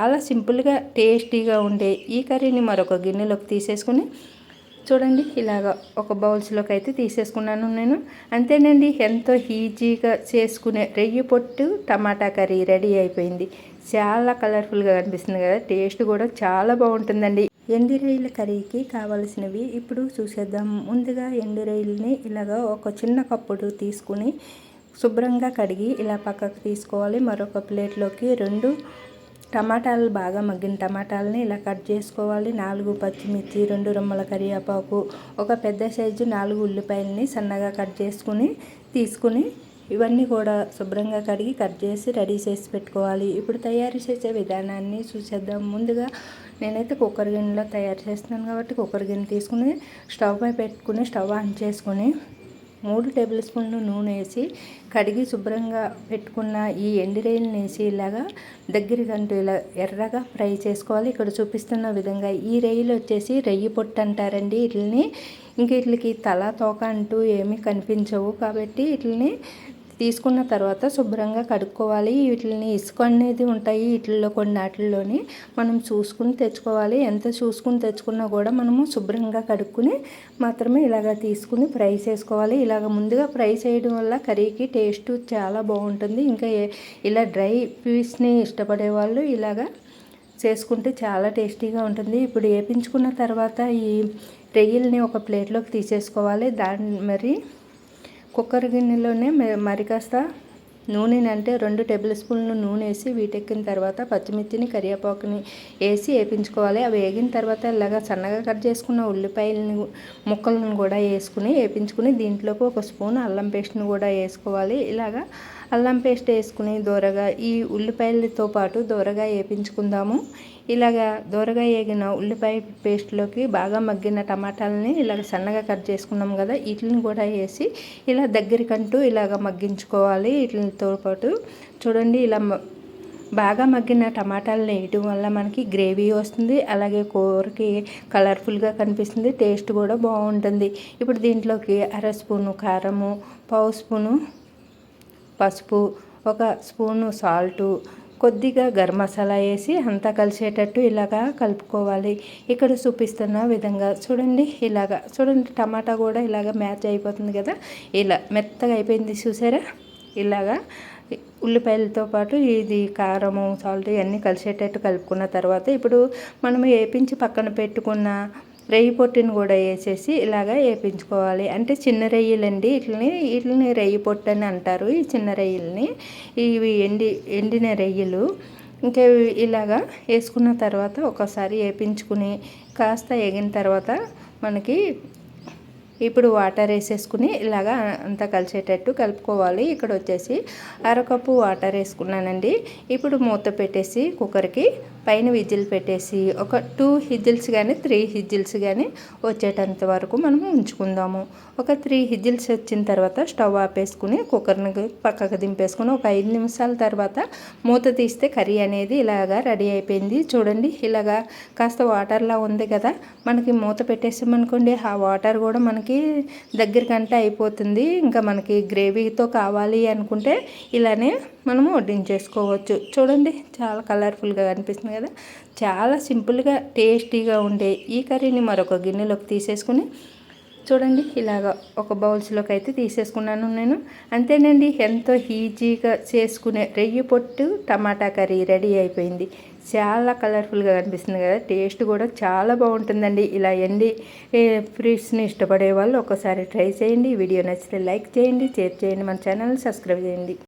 చాలా సింపుల్గా టేస్టీగా ఉండే ఈ కర్రీని మరొక గిన్నెలోకి తీసేసుకుని చూడండి ఇలాగ ఒక బౌల్స్లోకి అయితే తీసేసుకున్నాను నేను. అంతేనండి, ఎంతో ఈజీగా చేసుకునే రొయ్య పొట్టు టమాటా కర్రీ రెడీ అయిపోయింది. చాలా కలర్ఫుల్గా కనిపిస్తుంది కదా, టేస్ట్ కూడా చాలా బాగుంటుందండి. ఎండు రొయ్యల కర్రీకి కావాల్సినవి ఇప్పుడు చూసేద్దాం. ముందుగా ఎండు రొయ్యలని ఇలాగ ఒక చిన్న కప్పుడు తీసుకుని శుభ్రంగా కడిగి ఇలా పక్కకు తీసుకోవాలి. మరొక ప్లేట్లోకి 2 టమాటాలు, బాగా మగ్గిన టమాటాలని ఇలా కట్ చేసుకోవాలి. 4 పచ్చిమిర్చి, 2 రెమ్మల కరివేపాకు, ఒక పెద్ద సైజు 4 ఉల్లిపాయలని సన్నగా కట్ చేసుకుని తీసుకుని ఇవన్నీ కూడా శుభ్రంగా కడిగి కట్ చేసి రెడీ చేసి పెట్టుకోవాలి. ఇప్పుడు తయారు చేసే విధానాన్ని చూసేద్దాం. ముందుగా నేనైతే కుక్కర్ గిన్నెలో తయారు చేస్తున్నాను కాబట్టి కుక్కర్ గిన్నె తీసుకుని స్టవ్ పై పెట్టుకుని స్టవ్ ఆన్ చేసుకుని 3 టేబుల్ స్పూన్లు నూనె వేసి కడిగి శుభ్రంగా పెట్టుకున్న ఈ ఎండు రొయ్యలను వేసి ఇలాగా దగ్గరికంటూ ఇలా ఎర్రగా ఫ్రై చేసుకోవాలి. ఇక్కడ చూపిస్తున్న విధంగా ఈ రొయ్యలు వచ్చేసి రొయ్య పొట్టు అంటారండి. వీటిని ఇంక వీటికి తల తోక అంటూ ఏమీ కనిపించవు కాబట్టి వీటిని తీసుకున్న తర్వాత శుభ్రంగా కడుక్కోవాలి. వీటిని ఇసుక అనేది ఉంటాయి వీటిల్లో కొన్నిటిల్లోని మనం చూసుకుని తెచ్చుకోవాలి. ఎంత చూసుకుని తెచ్చుకున్నా కూడా మనము శుభ్రంగా కడుక్కుని మాత్రమే ఇలాగ తీసుకుని ఫ్రై చేసుకోవాలి. ఇలాగ ముందుగా ఫ్రై చేయడం వల్ల కర్రీకి టేస్ట్ చాలా బాగుంటుంది. ఇంకా ఇలా డ్రై పీస్ని ఇష్టపడే వాళ్ళు ఇలాగ చేసుకుంటే చాలా టేస్టీగా ఉంటుంది. ఇప్పుడు వేపించుకున్న తర్వాత ఈ రొయ్యల్ని ఒక ప్లేట్లోకి తీసేసుకోవాలి. మరి కుక్కర్ గిన్నెలోనే మరి కాస్త నూనెని అంటే 2 టేబుల్ స్పూన్లు నూనె వేసి వీటెక్కిన తర్వాత పచ్చిమిర్చిని కరివేపాకుని వేసి వేపించుకోవాలి. అవి వేగిన తర్వాత ఇలాగా సన్నగా కట్ చేసుకున్న ఉల్లిపాయలని ముక్కలను కూడా వేసుకుని వేపించుకుని దీంట్లోకి 1 స్పూన్ అల్లం పేస్ట్ని కూడా వేసుకోవాలి. ఇలాగా అల్లం పేస్ట్ వేసుకుని దోరగా ఈ ఉల్లిపాయలతో పాటు దోరగా వేపించుకుందాము. ఇలాగా దోరగా వేగిన ఉల్లిపాయ పేస్ట్లోకి బాగా మగ్గిన టమాటాలని ఇలాగ సన్నగా కట్ చేసుకున్నాం కదా, వీటిని కూడా వేసి ఇలా దగ్గరికంటూ ఇలాగ మగ్గించుకోవాలి. వీటితో పాటు చూడండి ఇలా బాగా మగ్గిన టమాటాలను వేయటం వల్ల మనకి గ్రేవీ వస్తుంది, అలాగే కూరకి కలర్ఫుల్గా కనిపిస్తుంది, టేస్ట్ కూడా బాగుంటుంది. ఇప్పుడు దీంట్లోకి 1/2 స్పూను కారము, 1/2 స్పూను పసుపు, 1 స్పూను సాల్టు, కొద్దిగా గరం మసాలా వేసి అంతా కలిసేటట్టు ఇలాగా కలుపుకోవాలి. ఇక్కడ చూపిస్తున్న విధంగా చూడండి. చూడండి టమాటా కూడా ఇలాగ మ్యాచ్ అయిపోతుంది కదా, ఇలా మెత్తగా అయిపోయింది చూసారా. ఇలాగా ఉల్లిపాయలతో పాటు ఇది కారము, సాల్ట్ ఇవన్నీ కలిసేటట్టు కలుపుకున్న తర్వాత ఇప్పుడు మనం వేపించి పక్కన పెట్టుకున్న రొయ్య పొట్టుని కూడా వేసేసి ఇలాగా వేపించుకోవాలి. అంటే చిన్న రొయ్యలండి, వీటిని రొయ్య పొట్టు అని అంటారు. ఈ చిన్న రొయ్యల్ని, ఇవి ఎండిన రొయ్యలు. ఇంకా ఇలాగా వేసుకున్న తర్వాత ఒకసారి వేపించుకుని కాస్త వేగిన తర్వాత మనకి ఇప్పుడు వాటర్ వేసేసుకుని ఇలాగా అంతా కలిసేటట్టు కలుపుకోవాలి. ఇక్కడ వచ్చేసి 1/2 కప్పు వాటర్ వేసుకున్నానండి. ఇప్పుడు మూత పెట్టేసి కుక్కర్కి పైన విజిల్ పెట్టేసి ఒక 2 హిజిల్స్ కానీ 3 హిజిల్స్ కానీ వచ్చేటంత వరకు మనము ఉంచుకుందాము. ఒక 3 హిజిల్స్ వచ్చిన తర్వాత స్టవ్ ఆపేసుకుని కుక్కర్ని పక్కకు దింపేసుకుని ఒక 5 నిమిషాల తర్వాత మూత తీస్తే కర్రీ అనేది ఇలాగా రెడీ అయిపోయింది. చూడండి ఇలాగా కాస్త వాటర్లా ఉంది కదా, మనకి మూత పెట్టేసామనుకోండి ఆ వాటర్ కూడా మనకి దగ్గరికంటే అయిపోతుంది. ఇంకా మనకి గ్రేవీతో కావాలి అనుకుంటే ఇలానే మనము వడ్డించేసుకోవచ్చు. చూడండి చాలా కలర్ఫుల్గా కనిపిస్తుంది కదా, చాలా సింపుల్గా టేస్టీగా ఉండే ఈ కర్రీని మరొక గిన్నెలోకి తీసేసుకుని చూడండి ఇలాగ ఒక బౌల్స్లోకి అయితే తీసేసుకున్నాను నేను. అంతేనండి, ఎంతో ఈజీగా చేసుకునే రొయ్య పొట్టు టమాటా కర్రీ రెడీ అయిపోయింది. చాలా కలర్ఫుల్గా కనిపిస్తుంది కదా, టేస్ట్ కూడా చాలా బాగుంటుందండి. ఇలా ఫ్రూట్స్ని ఇష్టపడే వాళ్ళు ఒకసారి ట్రై చేయండి. వీడియో నచ్చితే లైక్ చేయండి, షేర్ చేయండి, మన ఛానల్ని సబ్స్క్రైబ్ చేయండి.